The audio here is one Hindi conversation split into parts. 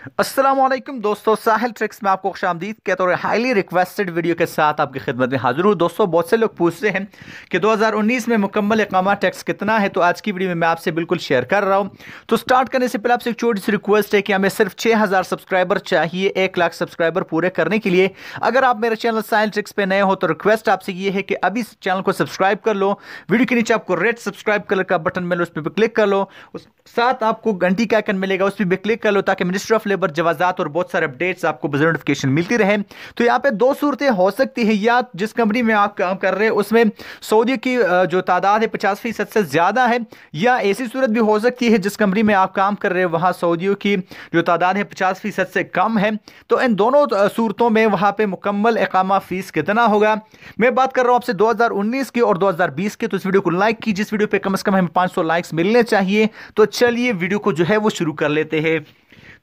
अस्सलाम वालेकुम दोस्तों, साहिल ट्रिक्स में आपको खुशामदीद कहता हूँ। हाईली रिक्वेस्टेड वीडियो के साथ आपकी खिदमत में हाजिर हूँ। दोस्तों, बहुत से लोग पूछते हैं कि 2019 में मुकम्मल इकामा टैक्स कितना है, तो आज की वीडियो में मैं आपसे बिल्कुल शेयर कर रहा हूँ। तो स्टार्ट करने से पहले आपसे एक छोटी सी रिक्वेस्ट है कि हमें सिर्फ 6000 सब्सक्राइबर चाहिए 1 लाख सब्सक्राइबर पूरे करने के लिए। अगर आप मेरे चैनल साहिल ट्रिक्स पे नए हो तो रिक्वेस्ट आपसे ये है कि अभी इस चैनल को सब्सक्राइब कर लो। वीडियो के नीचे आपको रेड सब्सक्राइब कलर का बटन मिले, उस पर क्लिक कर लो। उस साथ आपको घंटी का आइकन मिलेगा, उस पर भी क्लिक कर लो ताकि मिनिस्ट्री ऑफ लेबर जवाजात और बहुत सारे अपडेट्स आपको नोटिफिकेशन मिलती रहे। तो यहाँ पे दो सूरतें हो सकती है, या जिस कंपनी में आप काम कर रहे हैं उसमें सऊदी की जो तादाद है 50% से ज्यादा है, या ऐसी सूरत भी हो सकती है जिस कंपनी में आप काम कर रहे हैं वहां सऊदियों की जो तादाद है 50% से कम है। तो इन दोनों सूरतों में वहां पे मुकम्मल इकामा फीस कितना होगा। मैं बात कर रहा हूं आपसे 2019 की और 2020 की। तो इस वीडियो को लाइक कीजिए, इस वीडियो पे कम से कम हमें 500 लाइक्स मिलने चाहिए। तो चलिए वीडियो को जो है वो शुरू कर लेते हैं।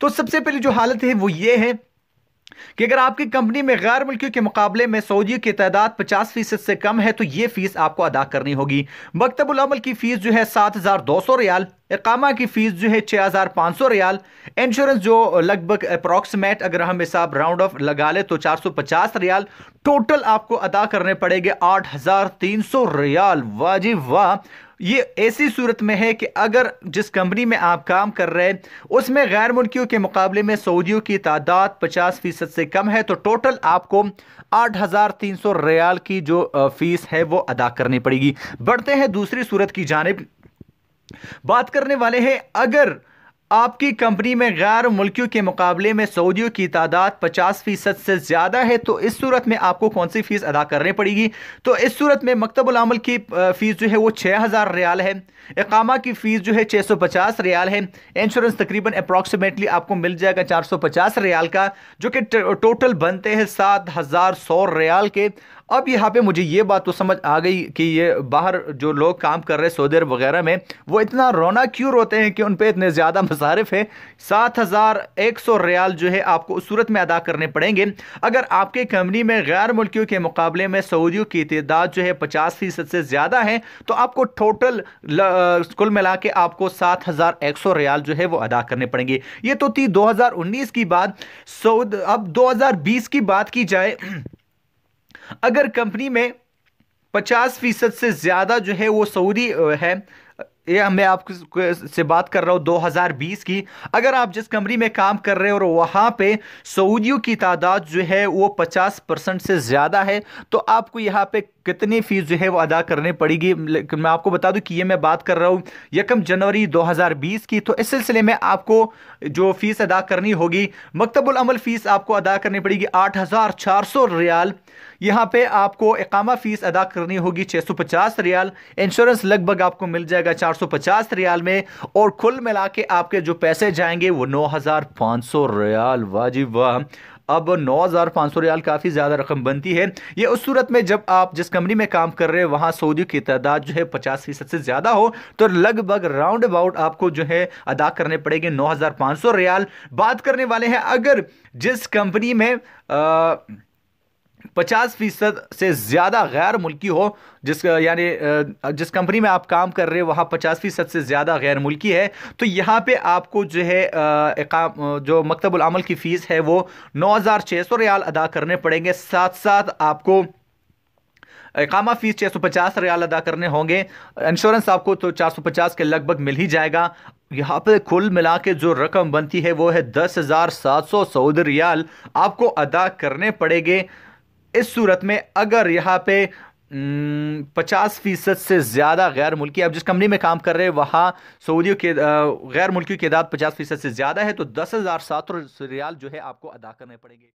तो सबसे पहले जो हालत है वो ये है कि अगर आपकी कंपनी में गैर मुल्कियों के मुकाबले में सऊदियों की तादाद 50% से कम है तो यह फीस आपको अदा करनी होगी। मकतबुल अमल की फीस जो है 7200 रियाल, इकामा की फीस जो है 6500 रियाल, इंश्योरेंस जो लगभग अप्रॉक्सीमेट अगर हम हिसाब राउंड ऑफ लगा ले तो 450 रियाल, टोटल आपको अदा करने पड़ेंगे 8300 रियाल। वाजिब वाह। ये ऐसी सूरत में है कि अगर जिस कंपनी में आप काम कर रहे हैं उसमें गैर मुल्कियों के मुकाबले में सऊदियों की तादाद 50% से कम है, तो टोटल आपको 8300 रियाल की जो फीस है वो अदा करनी पड़ेगी। बढ़ते हैं दूसरी सूरत की जानिब। बात करने वाले हैं अगर आपकी कंपनी में गैर मुल्कियों के मुकाबले में सऊदियों की तादाद 50% से ज्यादा है, तो इस सूरत में आपको कौन सी फीस अदा करनी पड़ेगी। तो इस सूरत में मकतबुल अमल की फीस जो है वो 6000 रियाल है, इकामा की फीस जो है 650 रियाल है, इंश्योरेंस तकरीबन अप्रॉक्सीमेटली आपको मिल जाएगा 450 रियाल का, जो कि टोटल बनते हैं 7100 रियाल के। अब यहाँ पे मुझे ये बात तो समझ आ गई कि ये बाहर जो लोग काम कर रहे हैं सऊदी अरब वगैरह में, वो इतना रोना क्यों रोते हैं कि उन पे इतने ज़्यादा मसारिफ है। 7100 रियाल जो है आपको उस सूरत में अदा करने पड़ेंगे अगर आपके कंपनी में गैर मुल्कियों के मुकाबले में सऊदियों की तादाद जो है 50% से ज़्यादा है, तो आपको टोटल कुल मिला के आपको 7100 रियाल जो है वो अदा करने पड़ेंगे। ये तो थी 2019 की बात। अब 2020 की बात की जाए, अगर कंपनी में 50% से ज्यादा जो है वो सऊदी है, ये मैं आपको से बात कर रहा हूं 2020 की। अगर आप जिस कंपनी में काम कर रहे हो और वहां पे सऊदियों की तादाद जो है वो 50% से ज्यादा है, तो आपको यहाँ पे कितनी फीस जो है वो अदा करनी पड़ेगी। लेकिन मैं आपको बता दूं कि ये मैं बात कर रहा हूँ 1 जनवरी 2020 की। तो इस सिलसिले में आपको जो फीस अदा करनी होगी, मकतबुल अमल फीस आपको अदा करनी पड़ेगी 8400 रियाल। यहाँ पे आपको इकामा फीस अदा करनी होगी 650 रियाल, इंश्योरेंस लगभग आपको मिल जाएगा 450 रियाल में, और कुल मिला के आपके जो पैसे जाएंगे वो 9500 रियाल। वाजिब वाह। अब 9500 रियाल काफ़ी ज़्यादा रकम बनती है। ये उस सूरत में जब आप जिस कंपनी में काम कर रहे हैं वहाँ सऊदियों की तादाद जो है 50% से ज़्यादा हो, तो लगभग राउंड अबाउट आपको जो है अदा करने पड़ेंगे 9500 रियाल। बात करने वाले हैं अगर जिस कंपनी में 50% से ज्यादा गैर मुल्की हो, जिस कंपनी में आप काम कर रहे हो वहाँ 50% से ज्यादा गैर मुल्की है, तो यहाँ पे आपको जो है जो मकतबुल अमल की फीस है वो 9600 रियाल अदा करने पड़ेंगे। साथ साथ आपको इकामा फीस 650 रियाल अदा करने होंगे, इंश्योरेंस आपको तो 450 के लगभग मिल ही जाएगा। यहाँ पे कुल मिला के जो रकम बनती है वो है 10,700 सऊदी रियाल आपको अदा करने पड़ेंगे। इस सूरत में अगर यहाँ पे 50% से ज्यादा गैर मुल्की, आप जिस कंपनी में काम कर रहे हैं वहाँ सऊदियों के गैर मुल्की की तादाद 50% से ज्यादा है, तो 10,700 रियाल जो है आपको अदा करने पड़ेंगे।